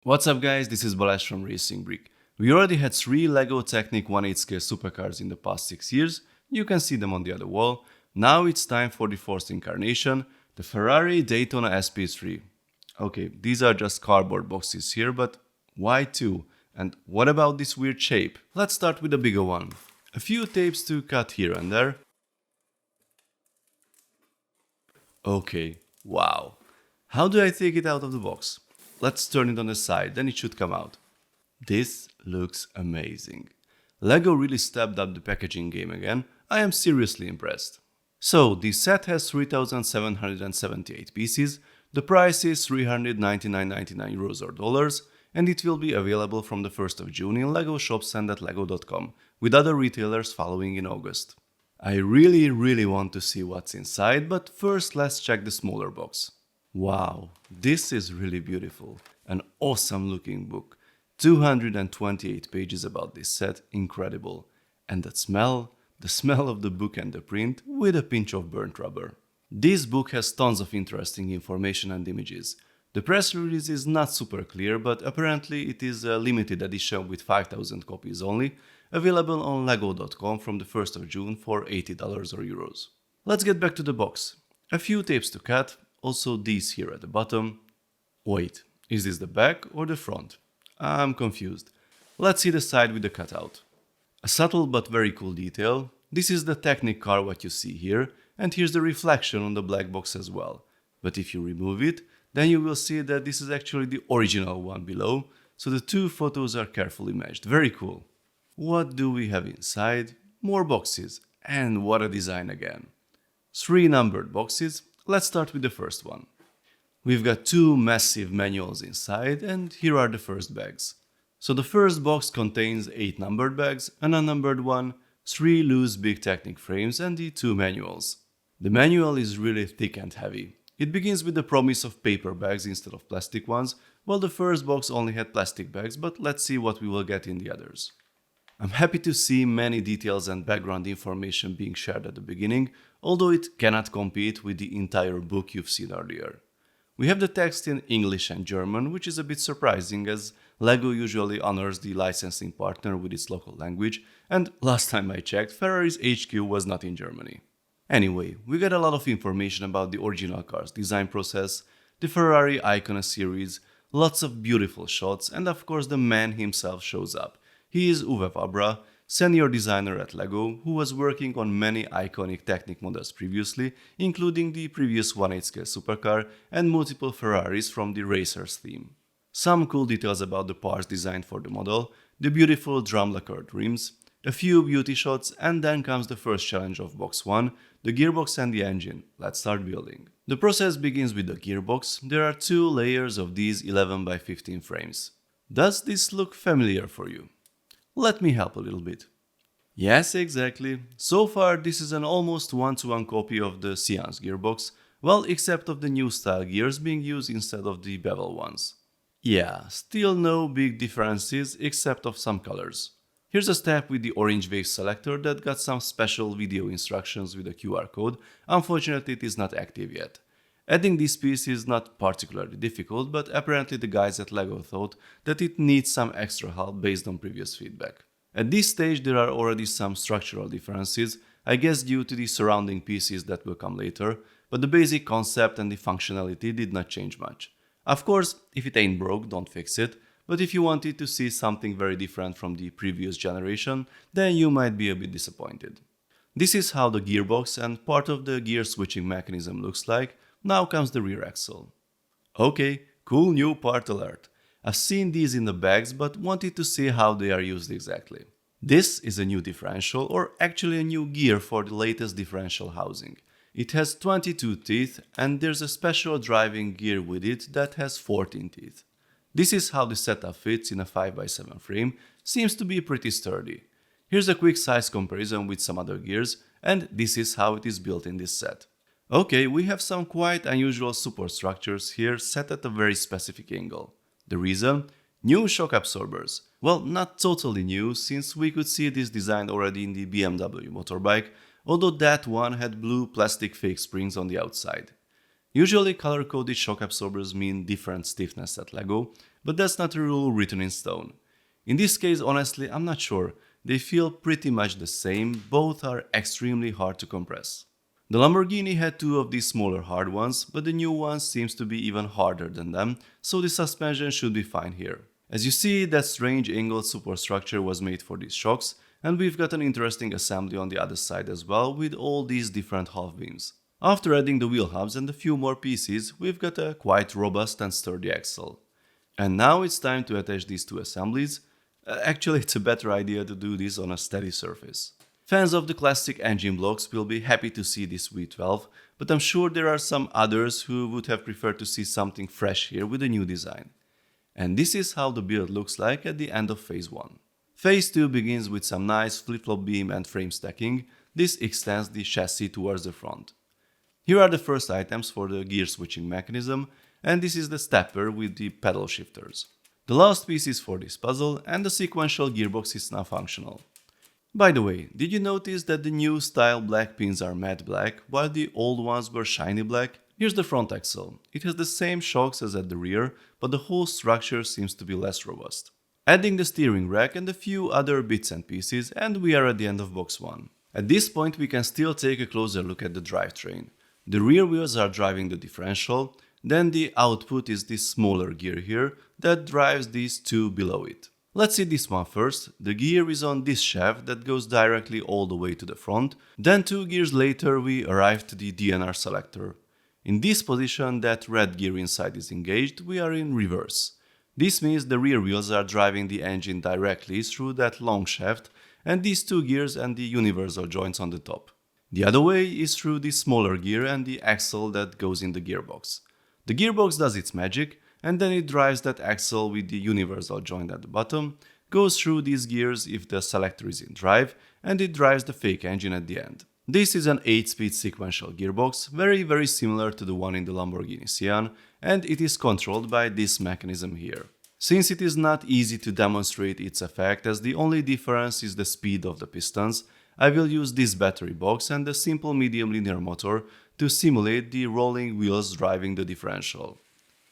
What's up guys, this is Balázs from RacingBrick. We already had 3 LEGO Technic 1/8 scale supercars in the past 6 years, you can see them on the other wall. Now it's time for the fourth incarnation, the Ferrari Daytona SP3. Okay, these are just cardboard boxes here, but why 2? And what about this weird shape? Let's start with the bigger one. A few tapes to cut here and there. Okay, wow. How do I take it out of the box? Let's turn it on the side, then it should come out. This looks amazing. LEGO really stepped up the packaging game again. I am seriously impressed. So, the set has 3,778 pieces, the price is €399.99 or dollars, and it will be available from the 1st of June in LEGO shops and at lego.com, with other retailers following in August. I really want to see what's inside, but first let's check the smaller box. Wow, this is really beautiful. An awesome looking book. 228 pages about this set, incredible. And that smell, the smell of the book and the print with a pinch of burnt rubber. This book has tons of interesting information and images. The press release is not super clear, but apparently it is a limited edition with 5,000 copies only, available on lego.com from the 1st of June for $80 or euros. Let's get back to the box. A few tapes to cut, also these here at the bottom. Wait, is this the back or the front? I'm confused. Let's see the side with the cutout. A subtle but very cool detail. This is the Technic car what you see here, and here's the reflection on the black box as well. But if you remove it, then you will see that this is actually the original one below, so the two photos are carefully matched. Very cool. What do we have inside? More boxes. And what a design again. 3 numbered boxes. Let's start with the first one. We've got 2 massive manuals inside, and here are the first bags. So the first box contains 8 numbered bags, an unnumbered one, 3 loose big Technic frames and the 2 manuals. The manual is really thick and heavy. It begins with the promise of paper bags instead of plastic ones, while the first box only had plastic bags, but let's see what we will get in the others. I'm happy to see many details and background information being shared at the beginning, although it cannot compete with the entire book you've seen earlier. We have the text in English and German, which is a bit surprising as LEGO usually honors the licensing partner with its local language, and last time I checked, Ferrari's HQ was not in Germany. Anyway, we get a lot of information about the original car's design process, the Ferrari Icona series, lots of beautiful shots, and of course the man himself shows up. He is Uwe Wabra, senior designer at LEGO, who was working on many iconic Technic models previously, including the previous 1/8 scale supercar and multiple Ferraris from the Racers theme. Some cool details about the parts designed for the model, the beautiful drum lacquered rims, a few beauty shots, and then comes the first challenge of box 1, the gearbox and the engine. Let's start building. The process begins with the gearbox. There are 2 layers of these 11 by 15 frames. Does this look familiar for you? Let me help a little bit. Yes, exactly. So far this is an almost one-to-one copy of the Seance gearbox, well, except of the new style gears being used instead of the bevel ones. Yeah, still no big differences except of some colors. Here's a step with the orange wave selector that got some special video instructions with a QR code. Unfortunately it is not active yet. Adding this piece is not particularly difficult, but apparently the guys at LEGO thought that it needs some extra help based on previous feedback. At this stage there are already some structural differences, I guess due to the surrounding pieces that will come later, but the basic concept and the functionality did not change much. Of course, if it ain't broke, don't fix it, but if you wanted to see something very different from the previous generation, then you might be a bit disappointed. This is how the gearbox and part of the gear switching mechanism looks like. Now comes the rear axle. Okay, cool new part alert. I've seen these in the bags but wanted to see how they are used exactly. This is a new differential, or actually a new gear for the latest differential housing. It has 22 teeth and there's a special driving gear with it that has 14 teeth. This is how the setup fits in a 5x7 frame, seems to be pretty sturdy. Here's a quick size comparison with some other gears, and this is how it is built in this set. Okay, we have some quite unusual support structures here set at a very specific angle. The reason? New shock absorbers. Well, not totally new, since we could see this design already in the BMW motorbike, although that one had blue plastic fake springs on the outside. Usually color-coded shock absorbers mean different stiffness at LEGO, but that's not a rule written in stone. In this case, honestly, I'm not sure. They feel pretty much the same, both are extremely hard to compress. The Lamborghini had two of these smaller hard ones, but the new one seems to be even harder than them, so the suspension should be fine here. As you see, that strange angled superstructure was made for these shocks, and we've got an interesting assembly on the other side as well with all these different half beams. After adding the wheel hubs and a few more pieces, we've got a quite robust and sturdy axle. And now it's time to attach these two assemblies. Actually, it's a better idea to do this on a steady surface. Fans of the classic engine blocks will be happy to see this V12, but I'm sure there are some others who would have preferred to see something fresh here with a new design. And this is how the build looks like at the end of phase 1. Phase 2 begins with some nice flip-flop beam and frame stacking. This extends the chassis towards the front. Here are the first items for the gear switching mechanism, and this is the stepper with the pedal shifters. The last piece is for this puzzle, and the sequential gearbox is now functional. By the way, did you notice that the new style black pins are matte black, while the old ones were shiny black? Here's the front axle. It has the same shocks as at the rear, but the whole structure seems to be less robust. Adding the steering rack and a few other bits and pieces, and we are at the end of box 1. At this point we can still take a closer look at the drivetrain. The rear wheels are driving the differential, then the output is this smaller gear here that drives these two below it. Let's see this one first. The gear is on this shaft that goes directly all the way to the front, then 2 gears later we arrive to the DNR selector. In this position that red gear inside is engaged, we are in reverse. This means the rear wheels are driving the engine directly through that long shaft and these 2 gears and the universal joints on the top. The other way is through the smaller gear and the axle that goes in the gearbox. The gearbox does its magic and then it drives that axle with the universal joint at the bottom, goes through these gears if the selector is in drive, and it drives the fake engine at the end. This is an 8-speed sequential gearbox, very similar to the one in the Lamborghini Sian, and it is controlled by this mechanism here. Since it is not easy to demonstrate its effect as the only difference is the speed of the pistons, I will use this battery box and a simple medium linear motor to simulate the rolling wheels driving the differential.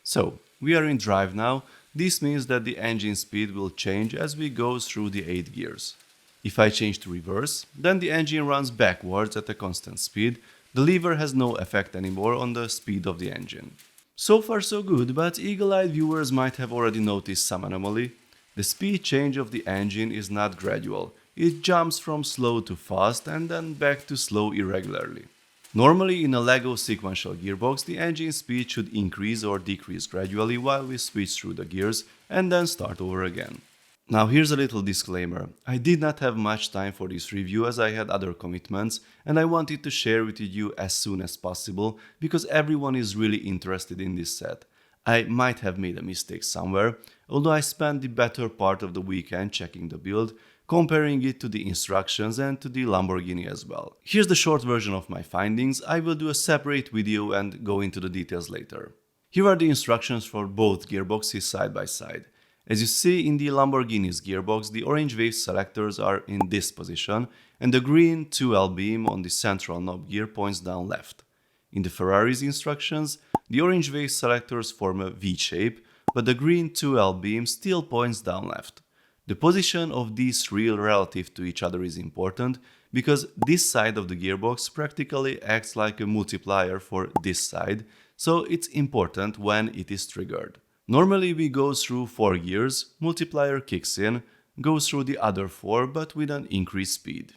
So, we are in drive now. This means that the engine speed will change as we go through the 8 gears. If I change to reverse, then the engine runs backwards at a constant speed. The lever has no effect anymore on the speed of the engine. So far so good, but eagle-eyed viewers might have already noticed some anomaly. The speed change of the engine is not gradual. It jumps from slow to fast and then back to slow irregularly. Normally in a LEGO sequential gearbox, the engine speed should increase or decrease gradually while we switch through the gears and then start over again. Now here's a little disclaimer. I did not have much time for this review as I had other commitments and I wanted to share with you as soon as possible because everyone is really interested in this set. I might have made a mistake somewhere, although I spent the better part of the weekend checking the build, comparing it to the instructions and to the Lamborghini as well. Here's the short version of my findings. I will do a separate video and go into the details later. Here are the instructions for both gearboxes side by side. As you see in the Lamborghini's gearbox, the orange wave selectors are in this position and the green 2L beam on the central knob gear points down left. In the Ferrari's instructions, the orange wave selectors form a V shape, but the green 2L beam still points down left. The position of these three relative to each other is important because this side of the gearbox practically acts like a multiplier for this side, so it's important when it is triggered. Normally we go through 4 gears, multiplier kicks in, goes through the other 4 but with an increased speed.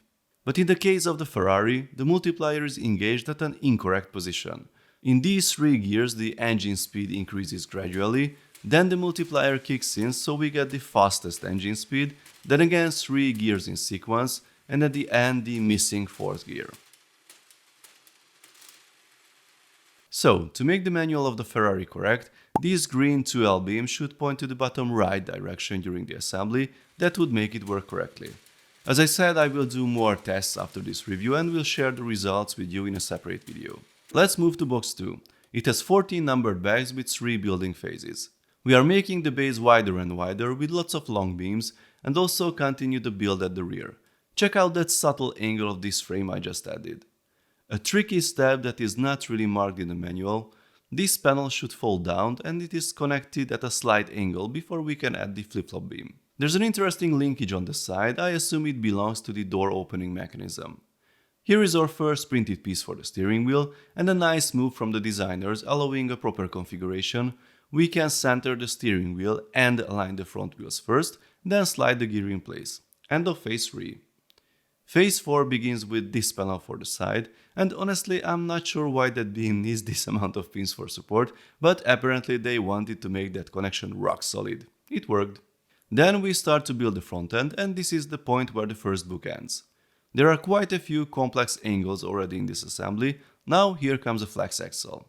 But in the case of the Ferrari, the multiplier is engaged at an incorrect position. In these 3 gears the engine speed increases gradually, then the multiplier kicks in so we get the fastest engine speed, then again 3 gears in sequence, and at the end the missing 4th gear. So, to make the manual of the Ferrari correct, these green 2L beams should point to the bottom right direction during the assembly. That would make it work correctly. As I said, I will do more tests after this review and will share the results with you in a separate video. Let's move to box 2. It has 14 numbered bags with 3 building phases. We are making the base wider and wider with lots of long beams and also continue the build at the rear. Check out that subtle angle of this frame I just added. A tricky step that is not really marked in the manual. This panel should fall down and it is connected at a slight angle before we can add the flip-flop beam. There's an interesting linkage on the side, I assume it belongs to the door opening mechanism. Here is our first printed piece for the steering wheel, and a nice move from the designers allowing a proper configuration. We can center the steering wheel and align the front wheels first, then slide the gear in place. End of phase 3. Phase 4 begins with this panel for the side, and honestly I'm not sure why that beam needs this amount of pins for support, but apparently they wanted to make that connection rock solid. It worked. Then we start to build the front end, and this is the point where the first book ends. There are quite a few complex angles already in this assembly. Now here comes a flex axle.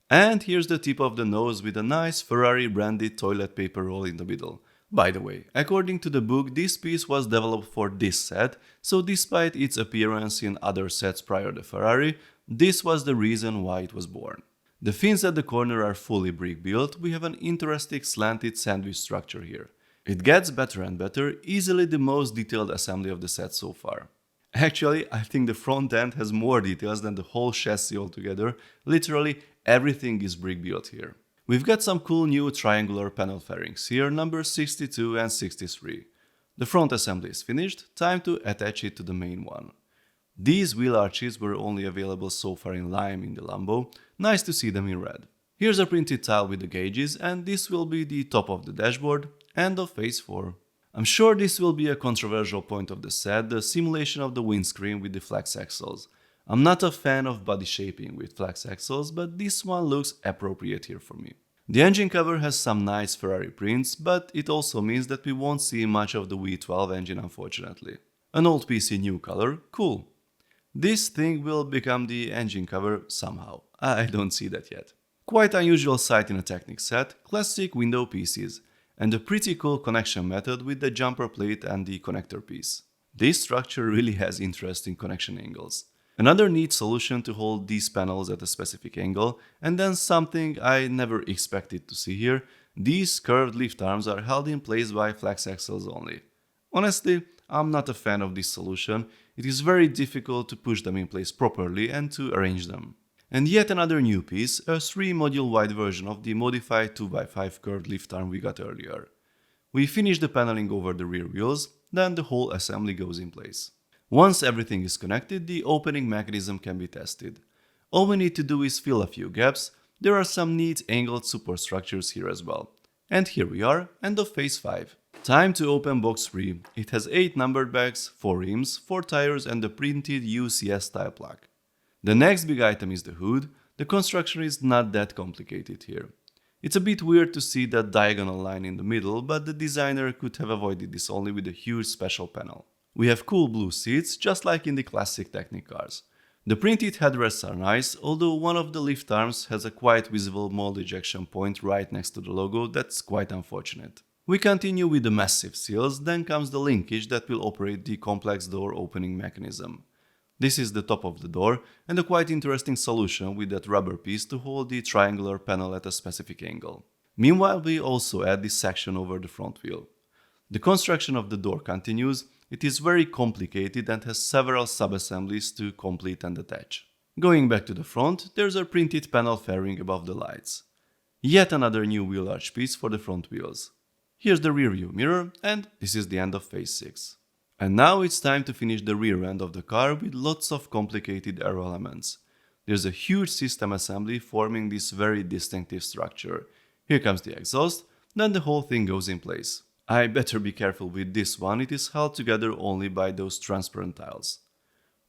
And here's the tip of the nose with a nice Ferrari branded toilet paper roll in the middle. By the way, according to the book, this piece was developed for this set, so despite its appearance in other sets prior to Ferrari, this was the reason why it was born. The fins at the corner are fully brick built. We have an interesting slanted sandwich structure here. It gets better and better, easily the most detailed assembly of the set so far. Actually, I think the front end has more details than the whole chassis altogether. Literally everything is brick built here. We've got some cool new triangular panel fairings here, numbers 62 and 63. The front assembly is finished, time to attach it to the main one. These wheel arches were only available so far in lime in the Lambo, nice to see them in red. Here's a printed tile with the gauges, and this will be the top of the dashboard. End of phase 4. I'm sure this will be a controversial point of the set, the simulation of the windscreen with the flex axles. I'm not a fan of body shaping with flex axles, but this one looks appropriate here for me. The engine cover has some nice Ferrari prints, but it also means that we won't see much of the V12 engine unfortunately. An old piece in new color, cool. This thing will become the engine cover somehow. I don't see that yet. Quite unusual sight in a Technic set, classic window pieces, and a pretty cool connection method with the jumper plate and the connector piece. This structure really has interesting connection angles. Another neat solution to hold these panels at a specific angle, and then something I never expected to see here, these curved lift arms are held in place by flex axles only. Honestly, I'm not a fan of this solution. It is very difficult to push them in place properly and to arrange them. And yet another new piece, a 3-module wide version of the modified 2x5 curved lift arm we got earlier. We finish the paneling over the rear wheels, then the whole assembly goes in place. Once everything is connected, the opening mechanism can be tested. All we need to do is fill a few gaps. There are some neat angled superstructures here as well. And here we are, end of phase 5. Time to open box 3. It has 8 numbered bags, 4 rims, 4 tires and a printed UCS style plaque. The next big item is the hood. The construction is not that complicated here. It's a bit weird to see that diagonal line in the middle, but the designer could have avoided this only with a huge special panel. We have cool blue seats, just like in the classic Technic cars. The printed headrests are nice, although one of the lift arms has a quite visible mold ejection point right next to the logo. That's quite unfortunate. We continue with the massive seals, then comes the linkage that will operate the complex door opening mechanism. This is the top of the door, and a quite interesting solution with that rubber piece to hold the triangular panel at a specific angle. Meanwhile, we also add this section over the front wheel. The construction of the door continues. It is very complicated and has several sub-assemblies to complete and attach. Going back to the front, there's a printed panel fairing above the lights. Yet another new wheel arch piece for the front wheels. Here's the rear view mirror, and this is the end of phase 6. And now it's time to finish the rear end of the car with lots of complicated aero elements. There's a huge system assembly forming this very distinctive structure. Here comes the exhaust, then the whole thing goes in place. I better be careful with this one, it is held together only by those transparent tiles.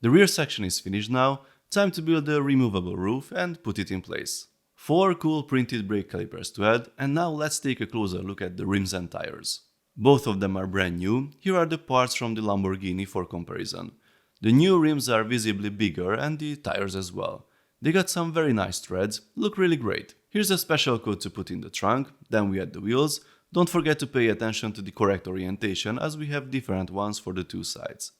The rear section is finished now, time to build the removable roof and put it in place. 4 cool printed brake calipers to add, and now let's take a closer look at the rims and tires. Both of them are brand new. Here are the parts from the Lamborghini for comparison. The new rims are visibly bigger and the tires as well. They got some very nice treads, look really great. Here's a special coat to put in the trunk, then we add the wheels. Don't forget to pay attention to the correct orientation as we have different ones for the 2 sides.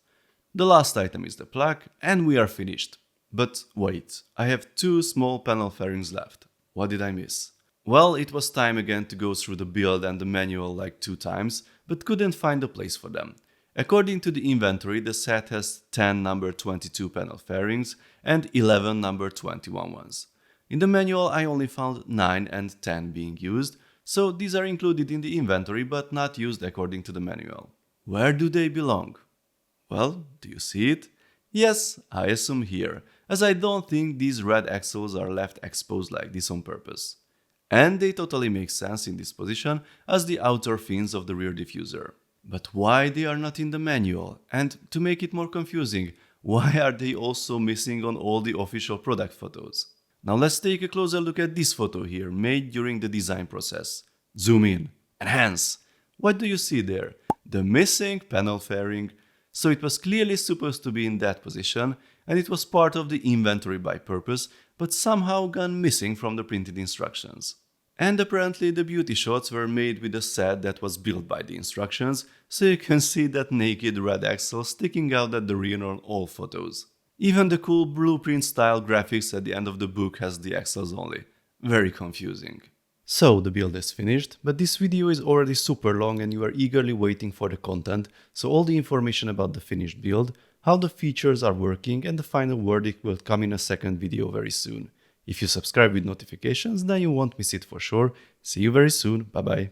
The last item is the plaque and we are finished. But wait, I have 2 small panel fairings left. What did I miss? Well, it was time again to go through the build and the manual like 2 times, but couldn't find a place for them. According to the inventory, the set has 10 number 22 panel fairings and 11 number 21 ones. In the manual I only found 9 and 10 being used, so these are included in the inventory but not used according to the manual. Where do they belong? Well, do you see it? Yes, I assume here, as I don't think these red axles are left exposed like this on purpose. And they totally make sense in this position as the outer fins of the rear diffuser. But why they are not in the manual? And to make it more confusing, why are they also missing on all the official product photos? Now let's take a closer look at this photo here, made during the design process. Zoom in, enhance. What do you see there? The missing panel fairing. So it was clearly supposed to be in that position, and it was part of the inventory by purpose, but somehow gone missing from the printed instructions. And apparently the beauty shots were made with a set that was built by the instructions, so you can see that naked red axle sticking out at the rear on all photos. Even the cool blueprint style graphics at the end of the book has the axles only. Very confusing. So the build is finished, but this video is already super long and you are eagerly waiting for the content, so all the information about the finished build, how the features are working and the final verdict will come in a second video very soon. If you subscribe with notifications, then you won't miss it for sure. See you very soon, bye bye.